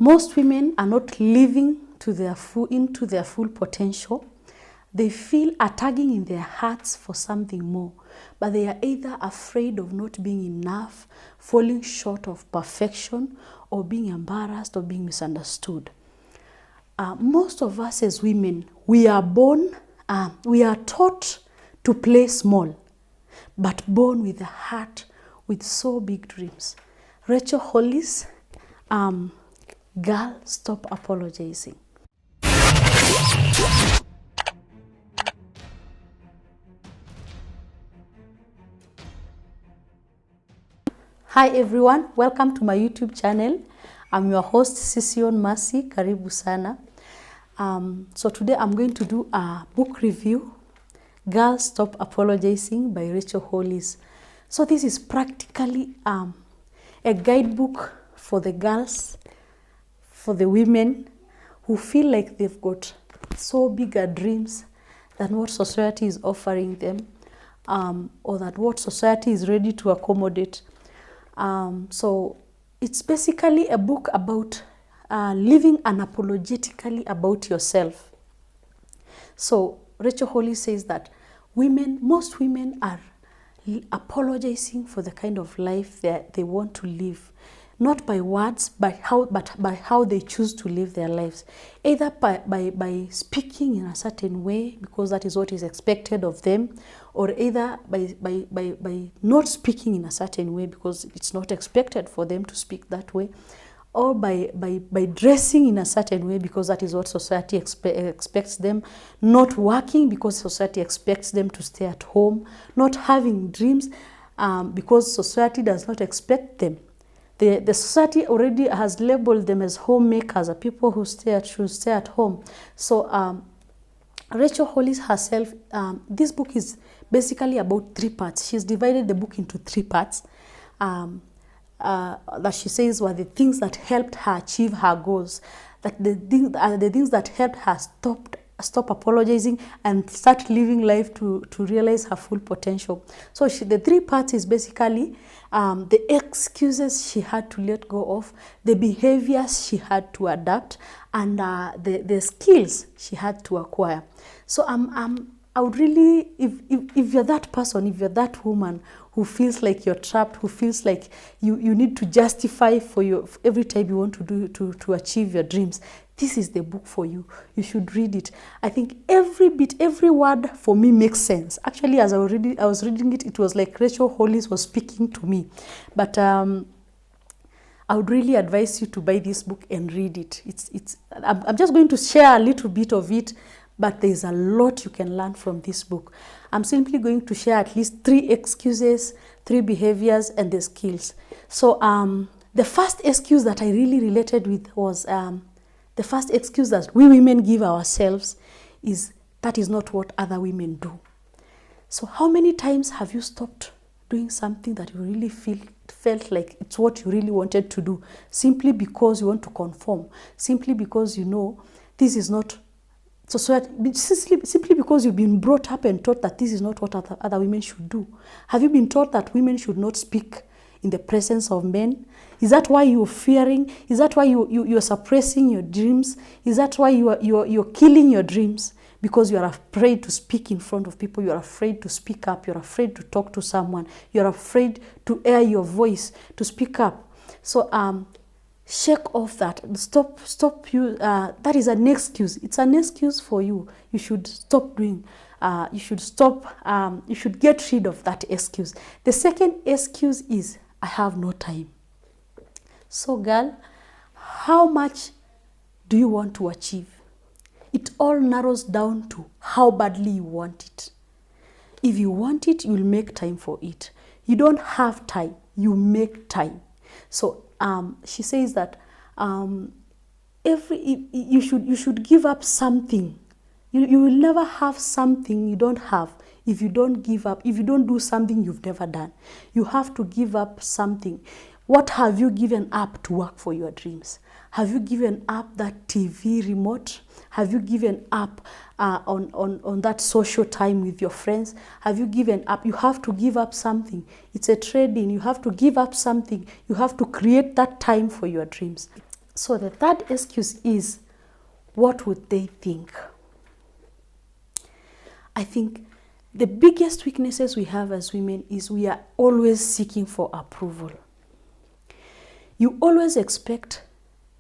Most women are not living into their full potential. They feel a tugging in their hearts for something more, but they are either afraid of not being enough, falling short of perfection, or being embarrassed or being misunderstood. Most of us as women, we are taught to play small, but born with a heart with so big dreams. Rachael Hollis, Girl, Stop Apologizing. Hi everyone, welcome to my YouTube channel. I'm your host, Sision Mercy. Karibu sana. So today I'm going to do a book review, Girl, Stop Apologizing by Rachael Hollis. So this is practically a guidebook for the girls, for the women who feel like they've got so bigger dreams than what society is offering them, or that what society is ready to accommodate. So it's basically a book about living unapologetically about yourself. So Rachael Hollis says that most women are apologizing for the kind of life that they want to live, not by words, but by how they choose to live their lives, either by speaking in a certain way because that is what is expected of them, or either by not speaking in a certain way because it's not expected for them to speak that way, or by dressing in a certain way because that is what society expects them, not working because society expects them to stay at home, not having dreams because society does not expect them. The society already has labeled them as homemakers, people who should stay at home. So Rachael Hollis herself, this book is basically about 3 parts. She's divided the book into 3 parts that she says were the things that helped her achieve her goals, that the things that helped her stop apologizing and start living life to realize her full potential. So the 3 parts is basically the excuses she had to let go of, the behaviors she had to adapt, and the skills she had to acquire. So I would really, if you're that person, if you're that woman who feels like you're trapped, who feels like you need to justify for every time you want to achieve your dreams, this is the book for you. You should read it. I think every word for me makes sense. Actually, as I was reading it, it was like Rachael Hollis was speaking to me. But I would really advise you to buy this book and read it. I'm just going to share a little bit of it, but there's a lot you can learn from this book. I'm simply going to share at least 3 excuses, 3 behaviors, and the skills. So the first excuse that I really related with was the first excuse that we women give ourselves is that is not what other women do. So how many times have you stopped doing something that you really felt like it's what you really wanted to do, simply because you want to conform, simply because you know this is not simply because you've been brought up and taught that this is not what other women should do? Have you been taught that women should not speak in the presence of men? Is that why you're fearing? Is that why you're suppressing your dreams? Is that why you're killing your dreams? Because you are afraid to speak in front of people, you are afraid to speak up, you're afraid to talk to someone, you're afraid to air your voice, to speak up. So shake off that. Stop you. That is an excuse. It's an excuse for you. You should stop doing. You should get rid of that excuse. The second excuse is, I have no time. So girl, how much do you want to achieve? It all narrows down to how badly you want it. If you want it, you'll make time for it. You don't have time, you make time. So she says that you should give up something. You will never have something you don't have if you don't give up, if you don't do something you've never done. You have to give up something. What have you given up to work for your dreams? Have you given up that TV remote? Have you given up on that social time with your friends? Have you given up? You have to give up something. It's a trade-in. You have to give up something. You have to create that time for your dreams. So the third excuse is, what would they think? I think the biggest weaknesses we have as women is we are always seeking for approval. You always expect,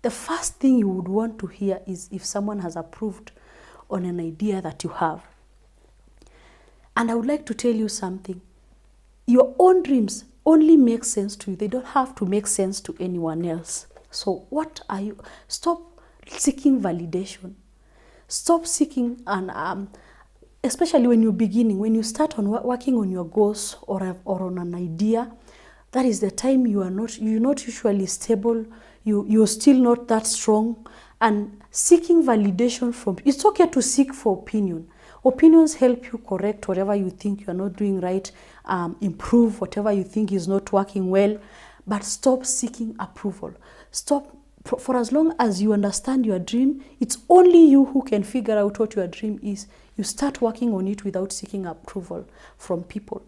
the first thing you would want to hear is if someone has approved on an idea that you have. And I would like to tell you something. Your own dreams only make sense to you. They don't have to make sense to anyone else. So stop seeking validation. Stop seeking, and especially when you're beginning, when you start on working on your goals or on an idea, that is the time you're not usually stable. You're still not that strong. And seeking validation from, it's okay to seek for opinion. Opinions help you correct whatever you think you're not doing right, improve whatever you think is not working well, but stop seeking approval. Stop. For as long as you understand your dream, it's only you who can figure out what your dream is. You start working on it without seeking approval from people.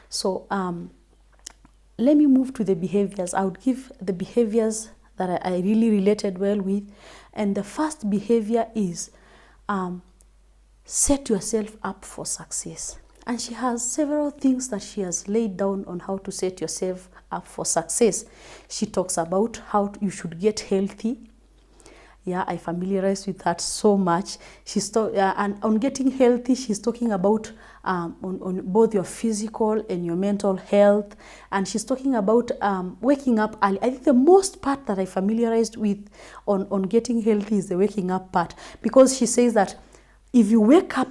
So let me move to the behaviors. I would give the behaviors that I really related well with. And the first behavior is set yourself up for success. And she has several things that she has laid down on how to set yourself up for success. She talks about how you should get healthy. Yeah, I familiarized with that so much. And on getting healthy, she's talking about on both your physical and your mental health. And she's talking about waking up early. I think the most part that I familiarized with on getting healthy is the waking up part. Because she says that if you wake up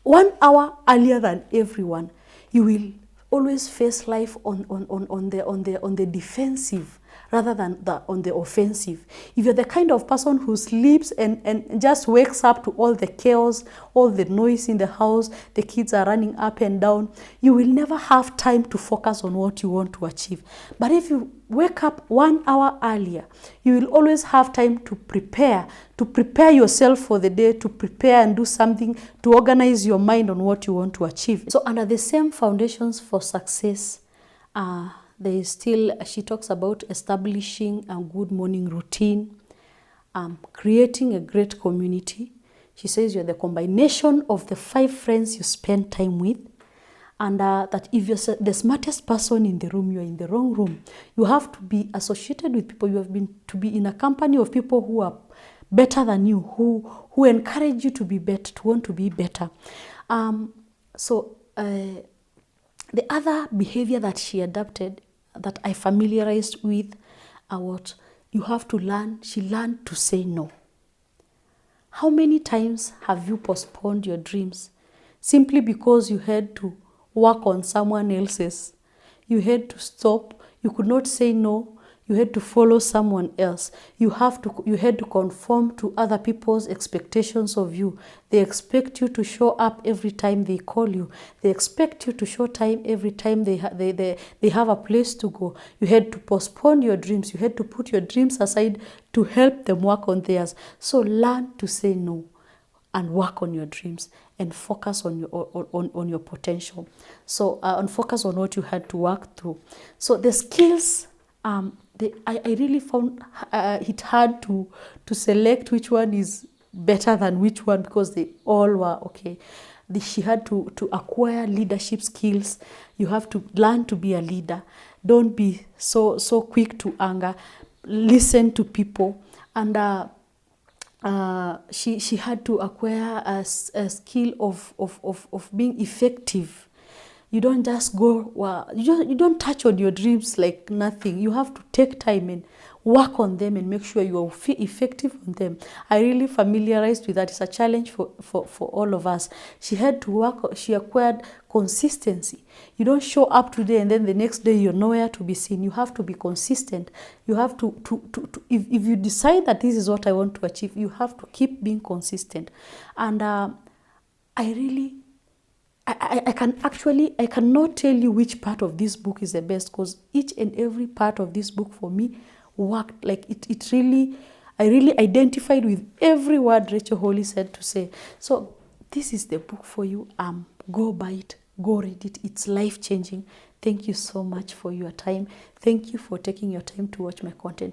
1 hour earlier than everyone, you will always face life on the defensive rather than on the offensive. If you're the kind of person who sleeps and just wakes up to all the chaos, all the noise in the house, the kids are running up and down, you will never have time to focus on what you want to achieve. But if you wake up 1 hour earlier, you will always have time to prepare yourself for the day, to prepare and do something, to organize your mind on what you want to achieve. So under the same foundations for success, there is still, she talks about establishing a good morning routine, creating a great community. She says you're the combination of the 5 friends you spend time with, and that if you're the smartest person in the room, you're in the wrong room. You have to be associated with people. You have to be in a company of people who are better than you, who encourage you to be better, to want to be better. The other behavior that she adopted, that I familiarized with, what you have to learn. She learned to say no. How many times have you postponed your dreams simply because you had to work on someone else's? You had to stop. You could not say no. You had to follow someone else. You had to conform to other people's expectations of you. They expect you to show up every time they call you. They expect you to show time every time they have a place to go. You had to postpone your dreams. You had to put your dreams aside to help them work on theirs. So learn to say no and work on your dreams and focus on your potential. So and focus on what you had to work through. So the skills, I really found it hard to select which one is better than which one, because they all were okay. She had to acquire leadership skills. You have to learn to be a leader. Don't be so quick to anger. Listen to people. And she had to acquire a skill of being effective. You don't just go, you don't touch on your dreams like nothing. You have to take time and work on them and make sure you are effective on them. I really familiarized with that. It's a challenge for all of us. She had to work, she acquired consistency. You don't show up today and then the next day you're nowhere to be seen. You have to be consistent. You have to if you decide that this is what I want to achieve, you have to keep being consistent. And I cannot tell you which part of this book is the best, because each and every part of this book for me worked. Like I really identified with every word Rachael Hollis said to say. So this is the book for you. Go buy it, go read it. It's life-changing. Thank you so much for your time. Thank you for taking your time to watch my content.